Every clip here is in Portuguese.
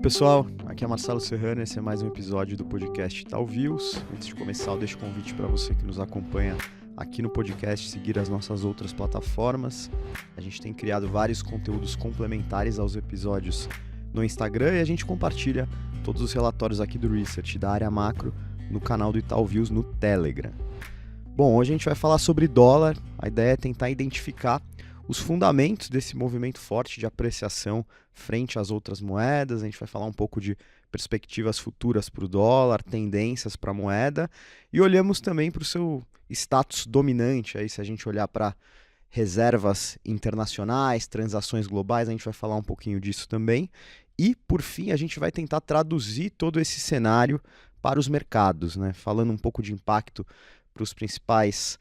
Pessoal, aqui é Marcelo Serrano, esse é mais um episódio do podcast Tal Views. Antes de começar, eu deixo o convite para você que nos acompanha aqui no podcast seguir as nossas outras plataformas. A gente tem criado vários conteúdos complementares aos episódios no Instagram e a gente compartilha todos os relatórios aqui do Research da área macro no canal do Itaú Views no Telegram. Bom, hoje a gente vai falar sobre dólar. A ideia é tentar identificar os fundamentos desse movimento forte de apreciação frente às outras moedas. A gente vai falar um pouco de perspectivas futuras para o dólar, tendências para a moeda e olhamos também para o seu status dominante. Aí, se a gente olhar para reservas internacionais, transações globais, a gente vai falar um pouquinho disso também. E, por fim, a gente vai tentar traduzir todo esse cenário para os mercados, né? Falando um pouco de impacto para os principais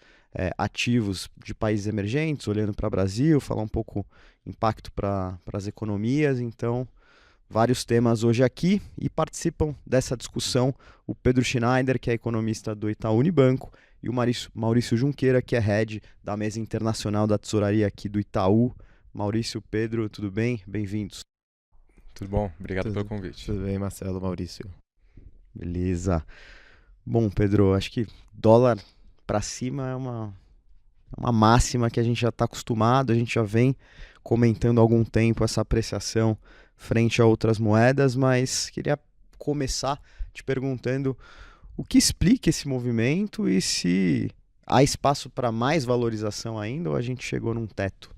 ativos de países emergentes, olhando para o Brasil, falar um pouco impacto para as economias. Então, vários temas hoje aqui e participam dessa discussão o Pedro Schneider, que é economista do Itaú Unibanco, e o Maurício Junqueira, que é head da mesa internacional da tesouraria aqui do Itaú. Maurício, Pedro, tudo bem? Bem-vindos. Tudo bom, obrigado pelo convite. Tudo bem, Marcelo, Maurício. Beleza. Bom, Pedro, acho que dólar para cima é uma máxima que a gente já está acostumado, a gente já vem comentando há algum tempo essa apreciação frente a outras moedas, mas queria começar te perguntando o que explica esse movimento e se há espaço para mais valorização ainda ou a gente chegou num teto?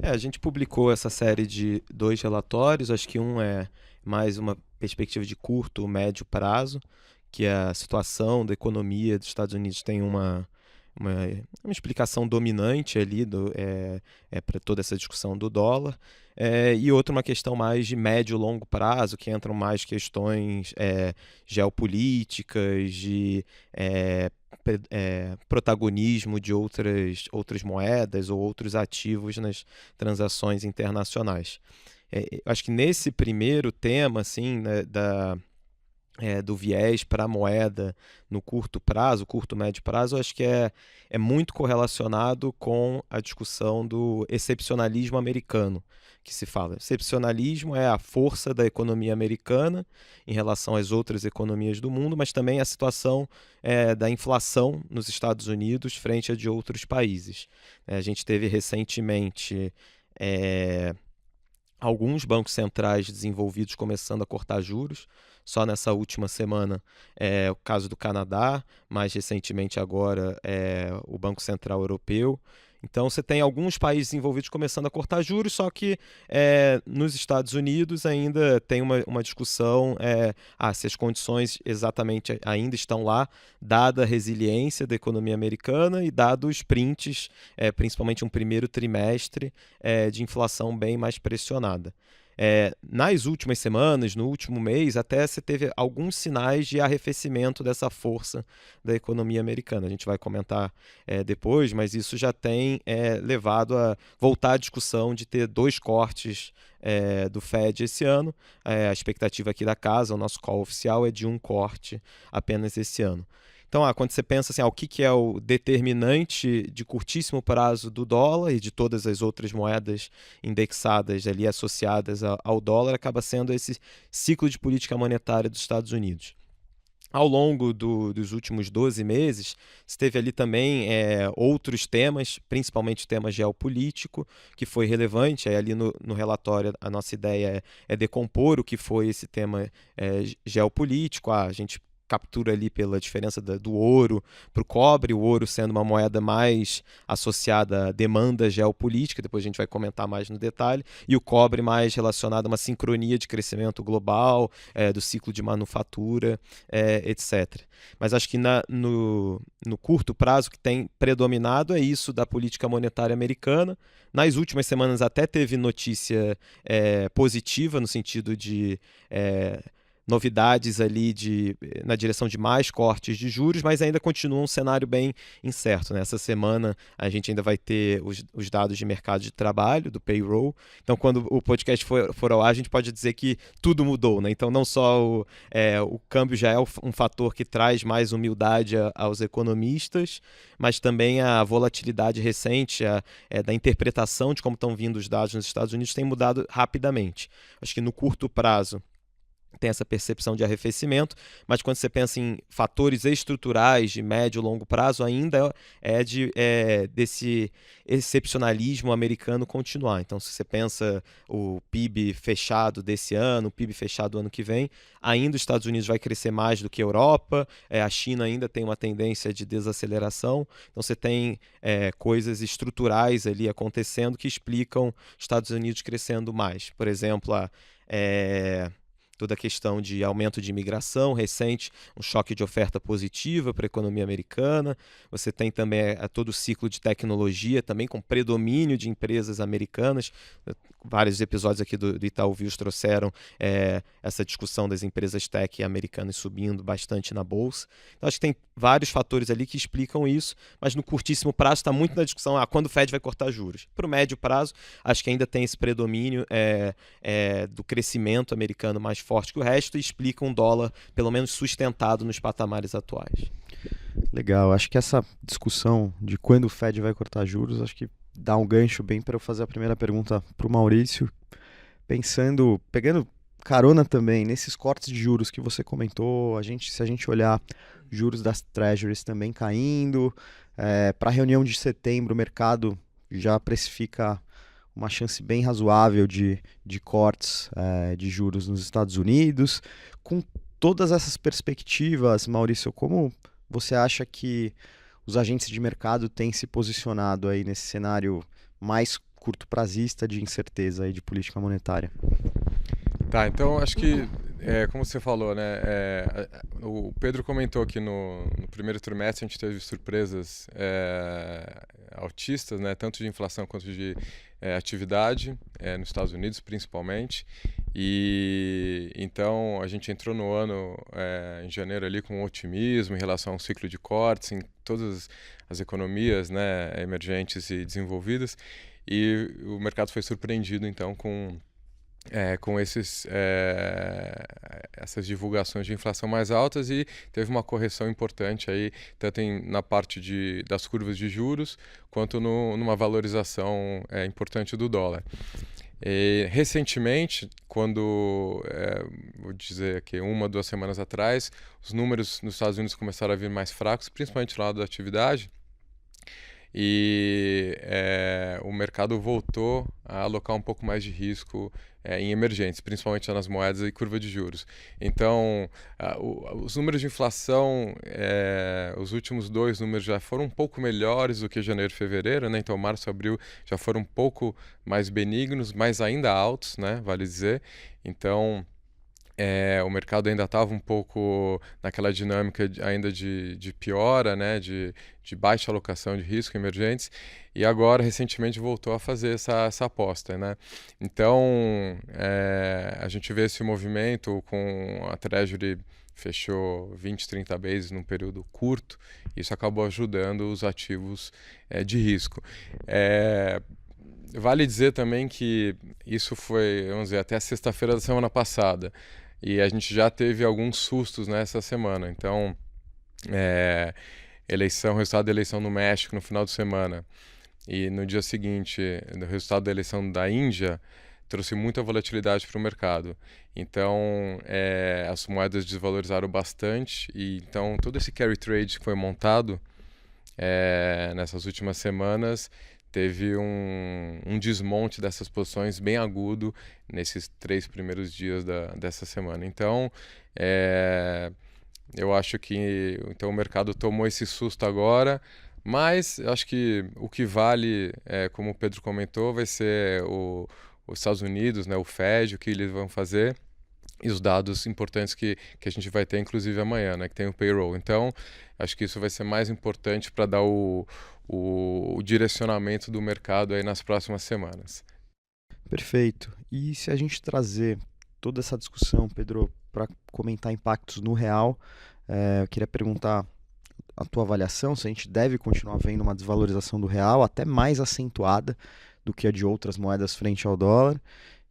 A gente publicou essa série de 2 relatórios, acho que um é mais uma perspectiva de curto, médio prazo, que a situação da economia dos Estados Unidos tem uma explicação dominante ali para toda essa discussão do dólar, e outra uma questão mais de médio e longo prazo, que entram mais questões geopolíticas, de protagonismo de outras moedas ou outros ativos nas transações internacionais. Acho que nesse primeiro tema, assim, né, do viés para a moeda no curto prazo, curto médio prazo, acho que é muito correlacionado com a discussão do excepcionalismo americano, que se fala. Excepcionalismo é a força da economia americana em relação às outras economias do mundo, mas também a situação da inflação nos Estados Unidos frente a de outros países. A gente teve recentemente alguns bancos centrais desenvolvidos começando a cortar juros. Só nessa última semana o caso do Canadá, mais recentemente agora o Banco Central Europeu. Então você tem alguns países envolvidos começando a cortar juros, só que nos Estados Unidos ainda tem uma discussão se as condições exatamente ainda estão lá, dada a resiliência da economia americana e dado os prints, principalmente um primeiro trimestre de inflação bem mais pressionada. Nas últimas semanas, no último mês, até você teve alguns sinais de arrefecimento dessa força da economia americana. A gente vai comentar depois, mas isso já tem levado a voltar à discussão de ter 2 cortes do Fed esse ano. A expectativa aqui da casa, o nosso call oficial, é de 1 corte apenas esse ano. Então, quando você pensa assim, o que é o determinante de curtíssimo prazo do dólar e de todas as outras moedas indexadas ali associadas ao dólar, acaba sendo esse ciclo de política monetária dos Estados Unidos. Ao longo dos últimos 12 meses, você teve ali também outros temas, principalmente tema geopolítico, que foi relevante. Ali no relatório, a nossa ideia é decompor o que foi esse tema geopolítico. A gente captura ali pela diferença do ouro para o cobre, o ouro sendo uma moeda mais associada à demanda geopolítica, depois a gente vai comentar mais no detalhe, e o cobre mais relacionado a uma sincronia de crescimento global, do ciclo de manufatura, etc. Mas acho que no curto prazo que tem predominado é isso da política monetária americana. Nas últimas semanas até teve notícia positiva no sentido de novidades ali na direção de mais cortes de juros, mas ainda continua um cenário bem incerto, né? Essa semana a gente ainda vai ter os dados de mercado de trabalho, do payroll. Então, quando o podcast for ao ar, a gente pode dizer que tudo mudou, né? Então, não só o câmbio já é um fator que traz mais humildade aos economistas, mas também a volatilidade recente da interpretação de como estão vindo os dados nos Estados Unidos tem mudado rapidamente. Acho que no curto prazo tem essa percepção de arrefecimento, mas quando você pensa em fatores estruturais de médio e longo prazo, ainda desse excepcionalismo americano continuar. Então, se você pensa o PIB fechado desse ano, o PIB fechado do ano que vem, ainda os Estados Unidos vai crescer mais do que a Europa, a China ainda tem uma tendência de desaceleração, então você tem coisas estruturais ali acontecendo que explicam os Estados Unidos crescendo mais. Por exemplo, toda a questão de aumento de imigração recente, um choque de oferta positiva para a economia americana. Você tem também todo o ciclo de tecnologia, também com predomínio de empresas americanas. Vários episódios aqui do Itaú Views trouxeram essa discussão das empresas tech americanas subindo bastante na bolsa. Então, acho que tem vários fatores ali que explicam isso, mas no curtíssimo prazo está muito na discussão quando o Fed vai cortar juros. Para o médio prazo, acho que ainda tem esse predomínio do crescimento americano mais forte que o resto e explica um dólar, pelo menos, sustentado nos patamares atuais. Legal, acho que essa discussão de quando o Fed vai cortar juros, acho que dá um gancho bem para eu fazer a primeira pergunta para o Maurício, pegando carona também nesses cortes de juros que você comentou, se a gente olhar juros das Treasuries também caindo, para a reunião de setembro o mercado já precifica uma chance bem razoável de cortes de juros nos Estados Unidos. Com todas essas perspectivas, Maurício, como você acha que os agentes de mercado têm se posicionado aí nesse cenário mais curto-prazista de incerteza aí de política monetária? Tá, então acho que, como você falou, né, o Pedro comentou que no primeiro trimestre a gente teve surpresas altistas, né, tanto de inflação quanto de atividade, nos Estados Unidos principalmente, e então a gente entrou no ano em janeiro ali com otimismo em relação a um ciclo de cortes em todas as economias, né, emergentes e desenvolvidas, e o mercado foi surpreendido então com essas divulgações de inflação mais altas e teve uma correção importante aí, tanto na parte das curvas de juros, quanto numa valorização importante do dólar. E, recentemente, vou dizer aqui, 2 semanas atrás, os números nos Estados Unidos começaram a vir mais fracos, principalmente do lado da atividade, e o mercado voltou a alocar um pouco mais de risco em emergentes, principalmente nas moedas e curva de juros. Então, os números de inflação, os últimos 2 números já foram um pouco melhores do que janeiro e fevereiro, né? Então, março e abril já foram um pouco mais benignos, mas ainda altos, né? Vale dizer. Então, o mercado ainda estava um pouco naquela dinâmica ainda de piora, né, de baixa alocação de risco emergentes, e agora recentemente voltou a fazer essa aposta, né? Então a gente vê esse movimento com a Treasury fechou 20, 30 bases num período curto, isso acabou ajudando os ativos de risco. Vale dizer também que isso foi, vamos dizer, até a sexta-feira da semana passada. E a gente já teve alguns sustos nessa semana. Então, resultado da eleição no México no final de semana. E no dia seguinte, o resultado da eleição da Índia trouxe muita volatilidade para o mercado. Então, as moedas desvalorizaram bastante. E então, todo esse carry trade que foi montado nessas últimas semanas teve um desmonte dessas posições bem agudo nesses 3 primeiros dias dessa semana. Então, eu acho que o mercado tomou esse susto agora, mas eu acho que o que vale, como o Pedro comentou, vai ser os Estados Unidos, né, o Fed, o que eles vão fazer, e os dados importantes que a gente vai ter, inclusive amanhã, né, que tem o payroll. Então, acho que isso vai ser mais importante para dar o direcionamento do mercado aí nas próximas semanas. Perfeito. E se a gente trazer toda essa discussão, Pedro, para comentar impactos no real, eu queria perguntar a tua avaliação, se a gente deve continuar vendo uma desvalorização do real, até mais acentuada do que a de outras moedas frente ao dólar,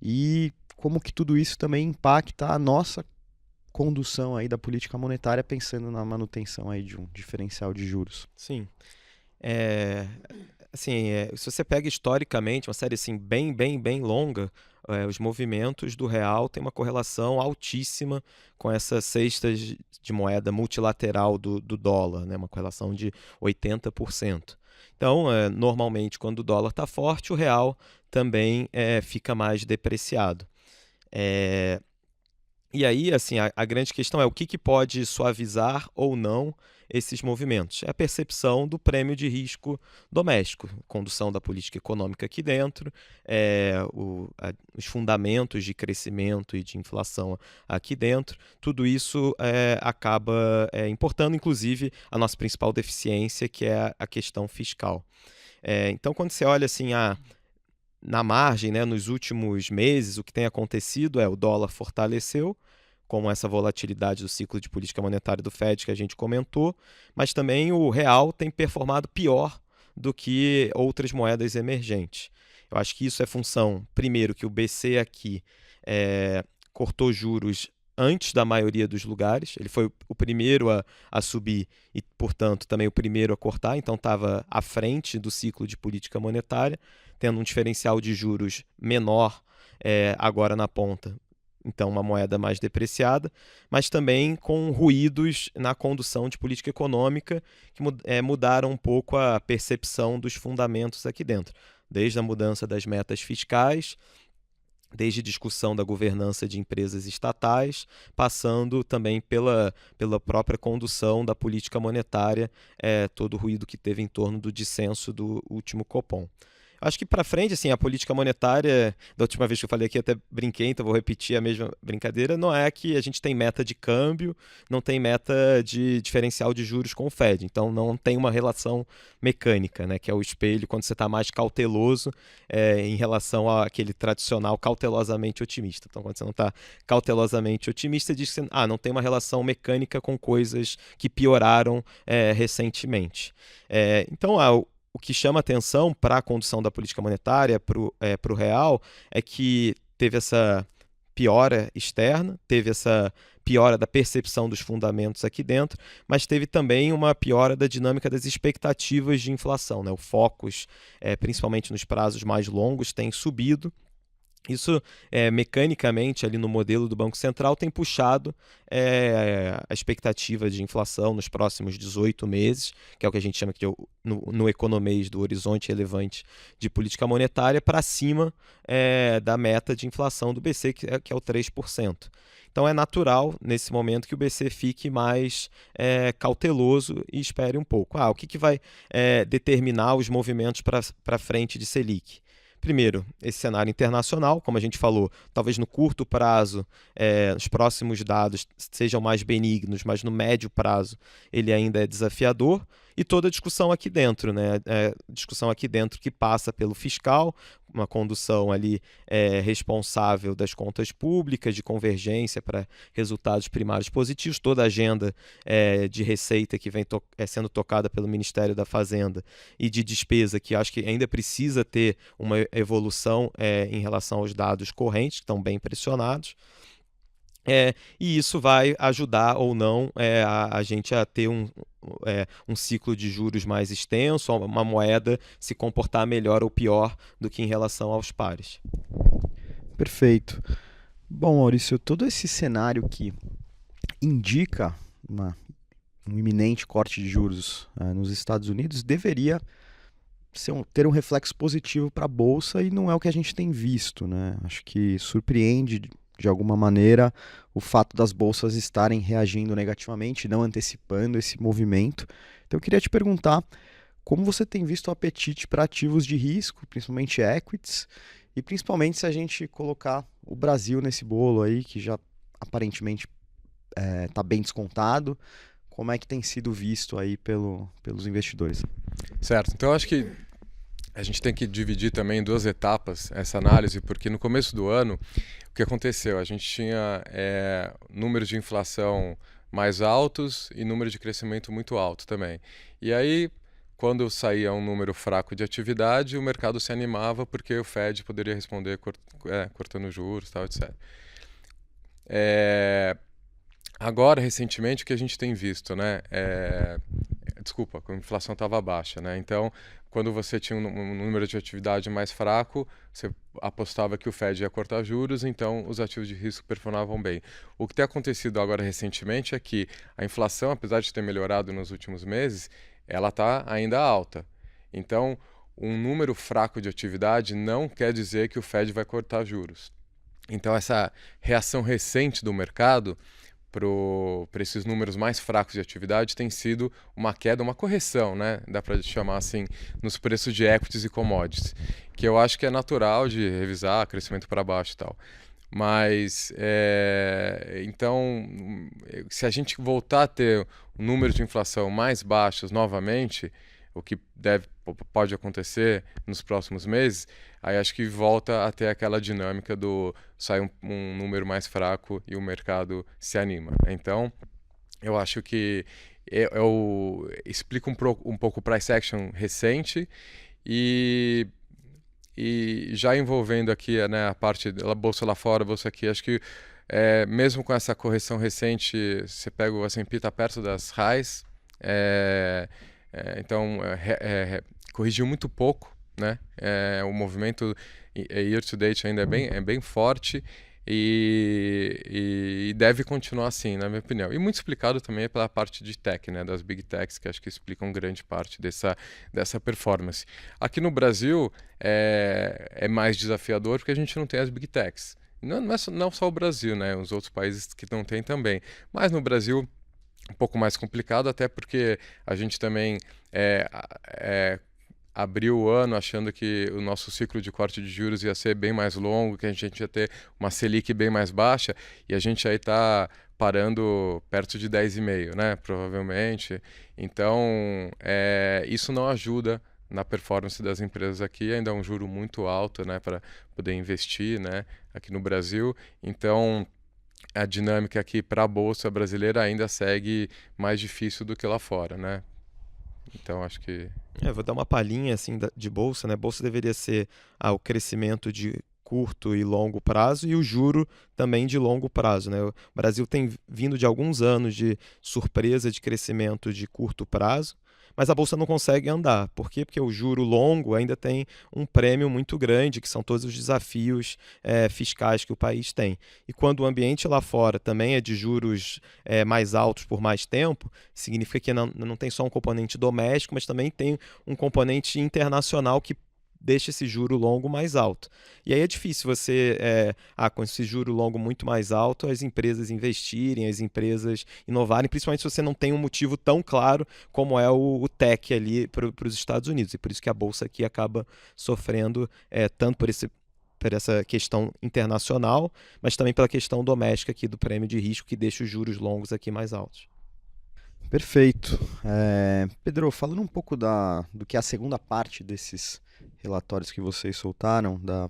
e como que tudo isso também impacta a nossa condução aí da política monetária, pensando na manutenção aí de um diferencial de juros. Sim. assim, se você pega historicamente, uma série assim, bem longa, os movimentos do real têm uma correlação altíssima com essas cestas de moeda multilateral do dólar, né? Uma correlação de 80%. Então, normalmente, quando o dólar está forte, o real também fica mais depreciado. E aí, assim, a grande questão é o que que pode suavizar ou não esses movimentos. É a percepção do prêmio de risco doméstico, condução da política econômica aqui dentro, os fundamentos de crescimento e de inflação aqui dentro. Tudo isso acaba importando, inclusive, a nossa principal deficiência, que é a questão fiscal. Então, quando você olha assim, na margem, né, nos últimos meses, o que tem acontecido é o dólar fortaleceu, como essa volatilidade do ciclo de política monetária do Fed que a gente comentou, mas também o real tem performado pior do que outras moedas emergentes. Eu acho que isso é função, primeiro, que o BC aqui cortou juros antes da maioria dos lugares. Ele foi o primeiro a subir e, portanto, também o primeiro a cortar, então estava à frente do ciclo de política monetária, tendo um diferencial de juros menor agora na ponta. Então, uma moeda mais depreciada, mas também com ruídos na condução de política econômica que mudaram um pouco a percepção dos fundamentos aqui dentro. Desde a mudança das metas fiscais, desde discussão da governança de empresas estatais, passando também pela própria condução da política monetária, todo o ruído que teve em torno do dissenso do último Copom. Acho que para frente, assim, a política monetária, da última vez que eu falei aqui, até brinquei, então vou repetir a mesma brincadeira, não é que a gente tem meta de câmbio, não tem meta de diferencial de juros com o Fed, então não tem uma relação mecânica, né, que é o espelho quando você está mais cauteloso em relação àquele tradicional cautelosamente otimista. Então, quando você não está cautelosamente otimista, diz que não tem uma relação mecânica com coisas que pioraram recentemente. Então, o que chama atenção para a condução da política monetária, para o real, é que teve essa piora externa, teve essa piora da percepção dos fundamentos aqui dentro, mas teve também uma piora da dinâmica das expectativas de inflação, né? O Focus, principalmente nos prazos mais longos, tem subido. Isso, mecanicamente, ali no modelo do Banco Central, tem puxado a expectativa de inflação nos próximos 18 meses, que é o que a gente chama aqui no economês do horizonte relevante de política monetária, para cima da meta de inflação do BC, que é o 3%. Então, é natural, nesse momento, que o BC fique mais cauteloso e espere um pouco. O que vai determinar os movimentos para frente de Selic? Primeiro, esse cenário internacional, como a gente falou, talvez no curto prazo os próximos dados sejam mais benignos, mas no médio prazo ele ainda é desafiador. E toda a discussão aqui dentro, né? Discussão aqui dentro que passa pelo fiscal, uma condução ali responsável das contas públicas, de convergência para resultados primários positivos, toda a agenda de receita que vem sendo tocada pelo Ministério da Fazenda e de despesa, que acho que ainda precisa ter uma evolução em relação aos dados correntes, que estão bem pressionados. E isso vai ajudar ou não a gente a ter um ciclo de juros mais extenso, uma moeda se comportar melhor ou pior do que em relação aos pares. Perfeito. Bom, Maurício, todo esse cenário que indica um iminente corte de juros nos Estados Unidos deveria ter um reflexo positivo para a Bolsa e não é o que a gente tem visto, né? Acho que surpreende de alguma maneira o fato das bolsas estarem reagindo negativamente, não antecipando esse movimento. Então eu queria te perguntar como você tem visto o apetite para ativos de risco, principalmente equities, e principalmente se a gente colocar o Brasil nesse bolo aí, que já aparentemente está bem descontado, como é que tem sido visto aí pelos investidores? Certo, então eu acho que a gente tem que dividir também em duas etapas essa análise, porque no começo do ano, o que aconteceu? A gente tinha números de inflação mais altos e número de crescimento muito alto também. E aí, quando saía um número fraco de atividade, o mercado se animava porque o Fed poderia responder cortando juros, tal, etc. Agora, recentemente, o que a gente tem visto, né? desculpa, quando a inflação estava baixa, né? Então, quando você tinha um número de atividade mais fraco, você apostava que o Fed ia cortar juros, então os ativos de risco performavam bem. O que tem acontecido agora recentemente é que a inflação, apesar de ter melhorado nos últimos meses, ela está ainda alta. Então, um número fraco de atividade não quer dizer que o Fed vai cortar juros. Então, essa reação recente do mercado para esses números mais fracos de atividade tem sido uma queda, uma correção, né? Dá para chamar assim, nos preços de equities e commodities, que eu acho que é natural de revisar, crescimento para baixo e tal. Mas, então, se a gente voltar a ter um número de inflação mais baixos novamente, o que pode acontecer nos próximos meses, aí acho que volta a ter aquela dinâmica do sai um número mais fraco e o mercado se anima. Então, eu acho que eu explico um pouco o price action recente e já envolvendo aqui, né, a parte da bolsa lá fora, bolsa aqui, acho que mesmo com essa correção recente, você pega o S&P, está perto das highs, então corrigiu muito pouco, né? O movimento year to date ainda é bem forte e deve continuar assim, na minha opinião. E muito explicado também pela parte de tech, né? Das big techs, que acho que explicam grande parte dessa performance. Aqui no Brasil é mais desafiador porque a gente não tem as big techs. Não só o Brasil, né? Os outros países que não tem também. Mas no Brasil um pouco mais complicado, até porque a gente também abriu o ano achando que o nosso ciclo de corte de juros ia ser bem mais longo, que a gente ia ter uma Selic bem mais baixa, e a gente aí está parando perto de 10,5, né, provavelmente. Então, isso não ajuda na performance das empresas aqui, ainda é um juro muito alto, né, para poder investir, né, aqui no Brasil. Então, a dinâmica aqui para a bolsa brasileira ainda segue mais difícil do que lá fora, né? Então acho que vou dar uma palhinha assim de bolsa, né? Bolsa deveria ser o crescimento de curto e longo prazo e o juro também de longo prazo, né? O Brasil tem vindo de alguns anos de surpresa de crescimento de curto prazo, mas a bolsa não consegue andar. Por quê? Porque o juro longo ainda tem um prêmio muito grande, que são todos os desafios fiscais que o país tem. E quando o ambiente lá fora também é de juros mais altos por mais tempo, significa que não tem só um componente doméstico, mas também tem um componente internacional que deixa esse juro longo mais alto. E aí é difícil você, com esse juro longo muito mais alto, as empresas investirem, as empresas inovarem, principalmente se você não tem um motivo tão claro como é o tech ali para os Estados Unidos. E por isso que a bolsa aqui acaba sofrendo tanto por essa questão internacional, mas também pela questão doméstica aqui do prêmio de risco, que deixa os juros longos aqui mais altos. Perfeito. Pedro, falando um pouco do que é a segunda parte desses relatórios que vocês soltaram, da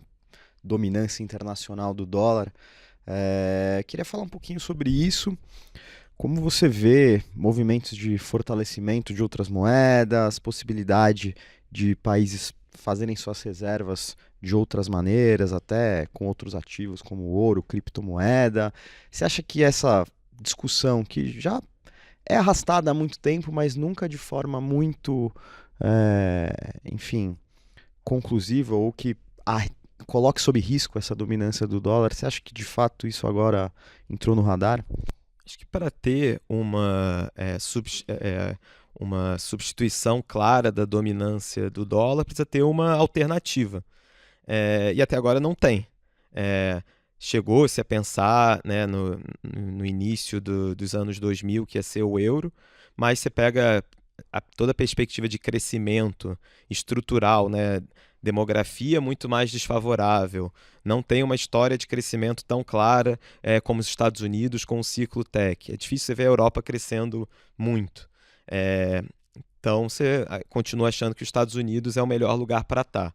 dominância internacional do dólar, queria falar um pouquinho sobre isso. Como você vê movimentos de fortalecimento de outras moedas, possibilidade de países fazerem suas reservas de outras maneiras, até com outros ativos como ouro, criptomoeda. Você acha que essa discussão, que já é arrastada há muito tempo, mas nunca de forma muito, conclusiva, ou que coloque sob risco essa dominância do dólar, você acha que de fato isso agora entrou no radar? Acho que para ter uma substituição clara da dominância do dólar, precisa ter uma alternativa. E até agora não tem. Chegou-se a pensar, né, no início dos anos 2000 que ia ser o euro, mas você pega toda a perspectiva de crescimento estrutural, né, demografia muito mais desfavorável, não tem uma história de crescimento tão clara como os Estados Unidos com o ciclo tech. É difícil você ver a Europa crescendo muito. Então você continua achando que os Estados Unidos é o melhor lugar para estar.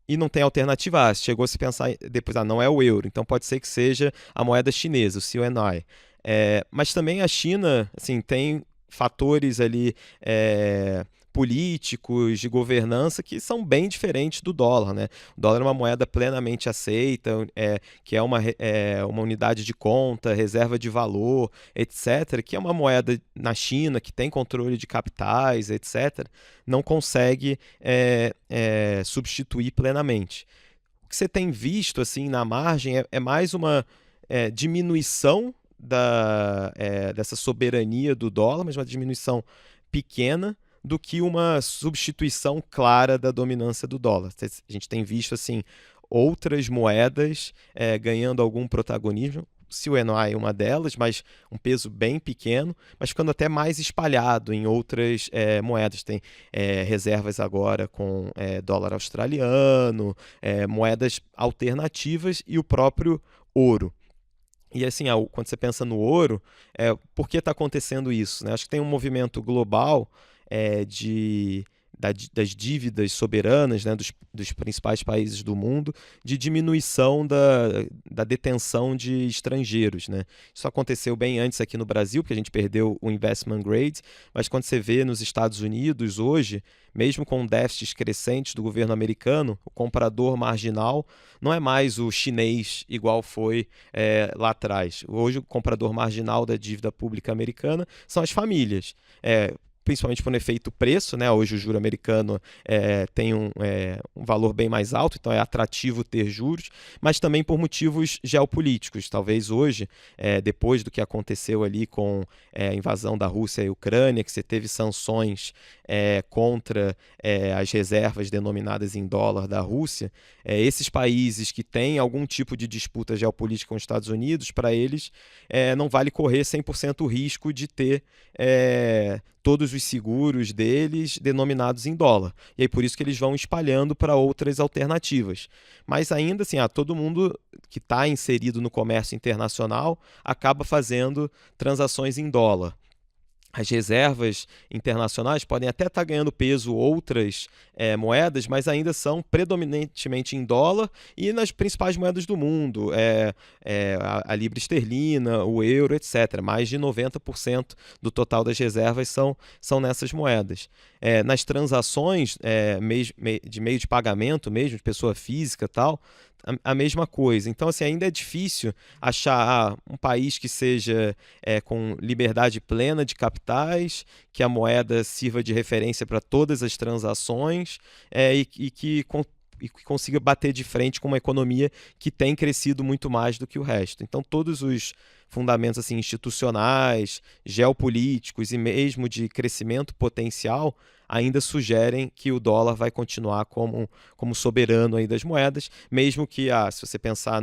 E não tem alternativa. Chegou-se a pensar depois, não é o euro, então pode ser que seja a moeda chinesa, o CNY. Mas também a China, assim, tem fatores ali políticos, de governança, que são bem diferentes do dólar, né? O dólar é uma moeda plenamente aceita, que é uma unidade de conta, reserva de valor, etc., que é uma moeda na China, que tem controle de capitais, etc., não consegue substituir plenamente. O que você tem visto assim na margem é mais uma diminuição dessa soberania do dólar, mas uma diminuição pequena, do que uma substituição clara da dominância do dólar. A gente tem visto assim outras moedas ganhando algum protagonismo. Se o CNY é uma delas, mas um peso bem pequeno, mas ficando até mais espalhado em outras moedas. Tem reservas agora com dólar australiano, moedas alternativas e o próprio ouro. E assim, quando você pensa no ouro, por que está acontecendo isso, né? Acho que tem um movimento global das dívidas soberanas, né, dos principais países do mundo, de diminuição da detenção de estrangeiros, né? Isso aconteceu bem antes aqui no Brasil, porque a gente perdeu o investment grade, mas quando você vê nos Estados Unidos hoje, mesmo com déficits crescentes do governo americano, o comprador marginal não é mais o chinês igual foi lá atrás. Hoje o comprador marginal da dívida pública americana são as famílias. Principalmente por um efeito preço, né? Hoje o juro americano tem um valor bem mais alto, então é atrativo ter juros, mas também por motivos geopolíticos. Talvez hoje, depois do que aconteceu ali com a invasão da Rússia e Ucrânia, que você teve sanções contra as reservas denominadas em dólar da Rússia, esses países que têm algum tipo de disputa geopolítica com os Estados Unidos, para eles não vale correr 100% o risco de ter todos os seguros deles denominados em dólar. E aí por isso que eles vão espalhando para outras alternativas. Mas ainda assim, todo mundo que está inserido no comércio internacional acaba fazendo transações em dólar. As reservas internacionais podem até estar ganhando peso outras moedas, mas ainda são predominantemente em dólar e nas principais moedas do mundo, a libra esterlina, o euro, etc. Mais de 90% do total das reservas são nessas moedas. Nas transações de meio de pagamento mesmo, de pessoa física e tal, a mesma coisa. Então, assim, ainda é difícil achar um país que seja com liberdade plena de capitais, que a moeda sirva de referência para todas as transações e que consiga bater de frente com uma economia que tem crescido muito mais do que o resto. Então, todos os fundamentos assim, institucionais, geopolíticos e mesmo de crescimento potencial ainda sugerem que o dólar vai continuar como soberano aí das moedas, mesmo que, se você pensar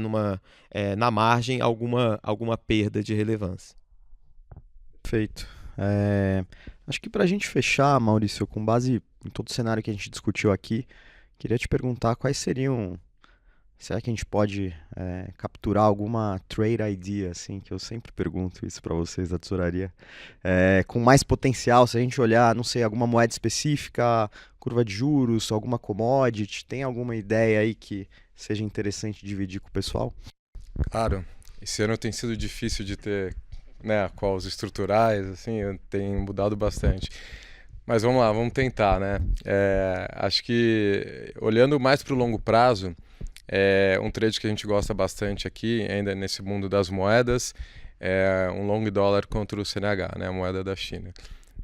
na margem, alguma perda de relevância. Perfeito. Acho que para a gente fechar, Maurício, com base em todo o cenário que a gente discutiu aqui, queria te perguntar quais seriam... Será que a gente pode capturar alguma trade idea, assim, que eu sempre pergunto isso para vocês da tesouraria, com mais potencial, se a gente olhar, não sei, alguma moeda específica, curva de juros, alguma commodity, tem alguma ideia aí que seja interessante dividir com o pessoal? Claro, esse ano tem sido difícil de ter, né, calls estruturais, assim, tem mudado bastante. Mas vamos lá, vamos tentar, né? Acho que olhando mais para o longo prazo, um trade que a gente gosta bastante aqui, ainda nesse mundo das moedas, é um long dólar contra o CNH, né, a moeda da China.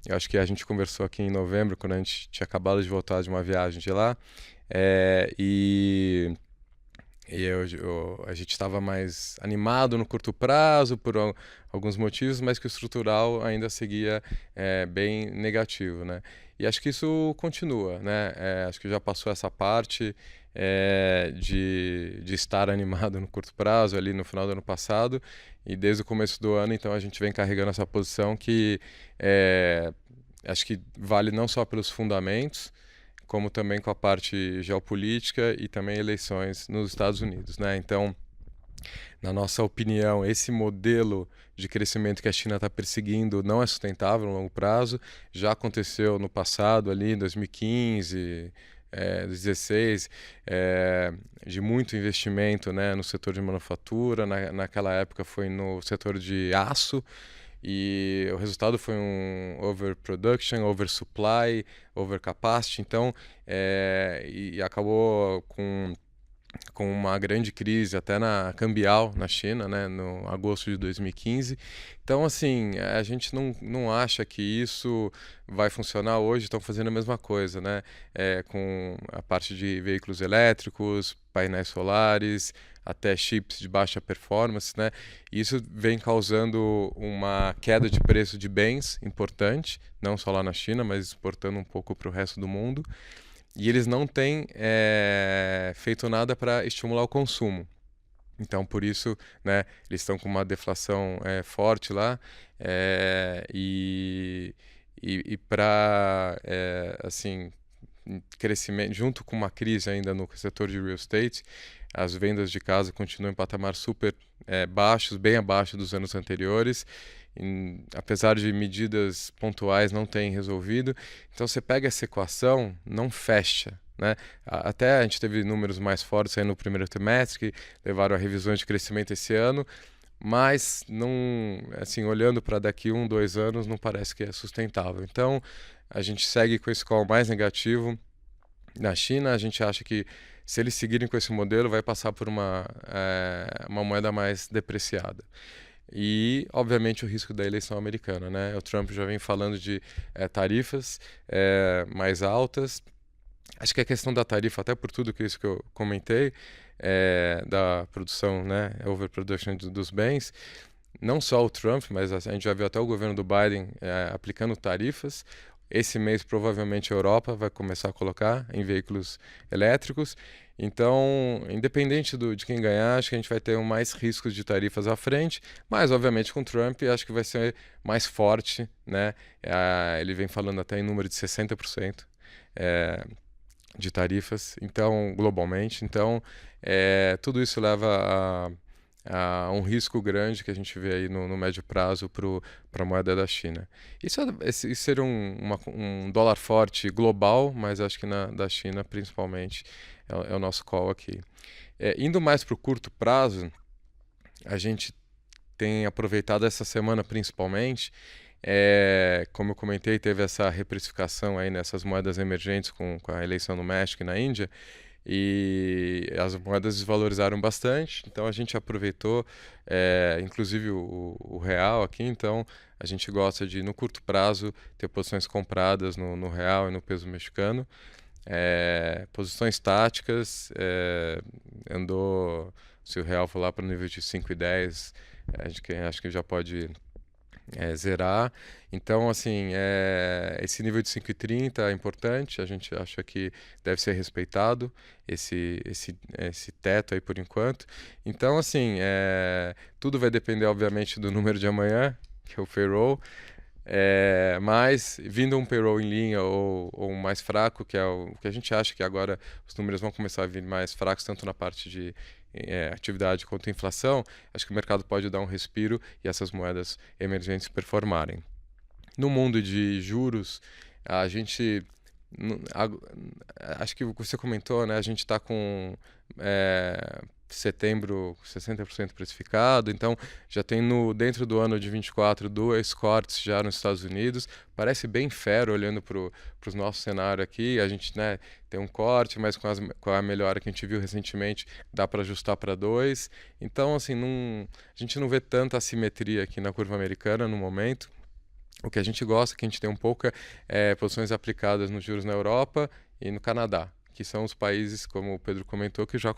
Eu acho que a gente conversou aqui em novembro, quando a gente tinha acabado de voltar de uma viagem de lá, a gente estava mais animado no curto prazo por alguns motivos, mas que o estrutural ainda seguia bem negativo, né? E acho que isso continua, né? Acho que já passou essa parte de estar animado no curto prazo ali no final do ano passado, e desde o começo do ano, então, a gente vem carregando essa posição que acho que vale não só pelos fundamentos, como também com a parte geopolítica e também eleições nos Estados Unidos, né? Então, na nossa opinião, esse modelo de crescimento que a China está perseguindo não é sustentável no longo prazo. Já aconteceu no passado, ali em 2015, 2016, de muito investimento, né, no setor de manufatura. Naquela época foi no setor de aço. e o resultado foi um overproduction, oversupply, overcapacity, então e acabou com uma grande crise até na cambial na China, né, no agosto de 2015. Então, assim, a gente não acha que isso vai funcionar hoje, estão fazendo a mesma coisa, né, com a parte de veículos elétricos, painéis solares, até chips de baixa performance, né? Isso vem causando uma queda de preço de bens importante, não só lá na China, mas exportando um pouco para o resto do mundo. E eles não têm feito nada para estimular o consumo. Então, por isso, né, eles estão com uma deflação forte lá e para, assim, crescimento, junto com uma crise ainda no setor de real estate, as vendas de casa continuam em patamar super baixos, bem abaixo dos anos anteriores. Apesar de medidas pontuais não terem resolvido. Então você pega essa equação, não fecha, né? Até a gente teve números mais fortes aí no primeiro trimestre, que levaram a revisões de crescimento esse ano, mas não, assim, olhando para daqui 1-2 anos, não parece que é sustentável. Então a gente segue com esse call mais negativo na China. A gente acha que se eles seguirem com esse modelo, vai passar por uma moeda mais depreciada. E, obviamente, o risco da eleição americana, né? O Trump já vem falando de tarifas mais altas. Acho que a questão da tarifa, até por tudo isso que eu comentei, da produção, né? Overproduction dos bens, não só o Trump, mas a gente já viu até o governo do Biden aplicando tarifas. Esse mês, provavelmente, a Europa vai começar a colocar em veículos elétricos. Então, independente de quem ganhar, acho que a gente vai ter mais riscos de tarifas à frente, mas, obviamente, com o Trump, acho que vai ser mais forte, né? Ele vem falando até em número de 60% de tarifas, então, globalmente. Então, tudo isso leva a um risco grande que a gente vê aí no médio prazo para a moeda da China. Isso seria um dólar forte global, mas acho que da China, principalmente, é o nosso call aqui. Indo mais para o curto prazo, a gente tem aproveitado essa semana principalmente, como eu comentei, teve essa reprecificação aí nessas moedas emergentes com a eleição no México e na Índia, e as moedas desvalorizaram bastante, então a gente aproveitou, inclusive o real aqui, então a gente gosta de, no curto prazo, ter posições compradas no real e no peso mexicano. Posições táticas, se o real for lá para o nível de 5,10, acho que já pode zerar. Então, assim, esse nível de 5,30 é importante, a gente acha que deve ser respeitado, esse teto aí por enquanto. Então, assim, tudo vai depender, obviamente, do número de amanhã, que é o payroll. Mas vindo um payroll em linha ou mais fraco, que é o que a gente acha que agora os números vão começar a vir mais fracos, tanto na parte de atividade quanto inflação, acho que o mercado pode dar um respiro e essas moedas emergentes performarem. No mundo de juros, a gente acho que você comentou, né? A gente está com setembro 60% precificado, então já tem dentro do ano de 24 2 cortes já nos Estados Unidos, parece bem fair olhando para o nosso cenário aqui, a gente, né, tem um corte, mas com a melhora que a gente viu recentemente dá para ajustar para 2, então assim, a gente não vê tanta assimetria aqui na curva americana no momento. O que a gente gosta é que a gente tem um pouco posições aplicadas nos juros na Europa e no Canadá, que são os países, como o Pedro comentou, que já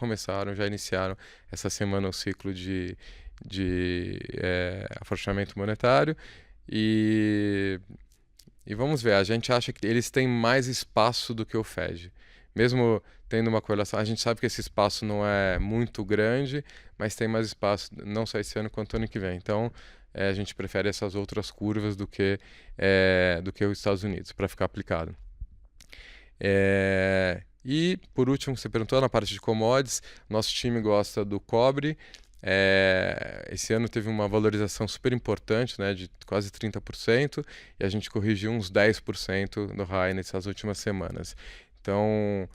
iniciaram essa semana o ciclo de afrouxamento monetário. E vamos ver, a gente acha que eles têm mais espaço do que o Fed. Mesmo tendo uma correlação, a gente sabe que esse espaço não é muito grande, mas tem mais espaço, não só esse ano quanto ano que vem. Então, a gente prefere essas outras curvas do que os Estados Unidos, para ficar aplicado. E, por último, você perguntou na parte de commodities, nosso time gosta do cobre. Esse ano teve uma valorização super importante, né, de quase 30%, e a gente corrigiu uns 10% no high nessas últimas semanas. Então,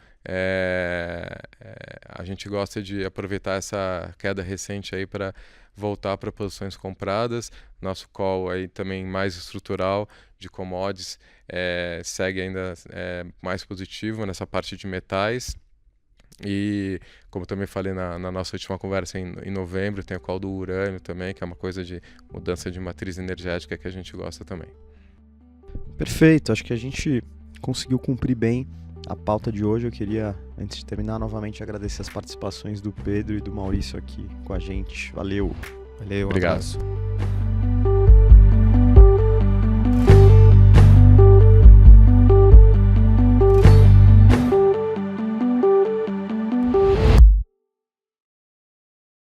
A gente gosta de aproveitar essa queda recente aí para voltar para posições compradas. Nosso call aí também mais estrutural de commodities segue ainda mais positivo nessa parte de metais. E como também falei na nossa última conversa em novembro, tem o call do urânio também, que é uma coisa de mudança de matriz energética que a gente gosta também. Perfeito, acho que a gente conseguiu cumprir bem a pauta de hoje. Eu queria, antes de terminar, novamente agradecer as participações do Pedro e do Maurício aqui com a gente. Valeu. Valeu, um obrigado. Abraço.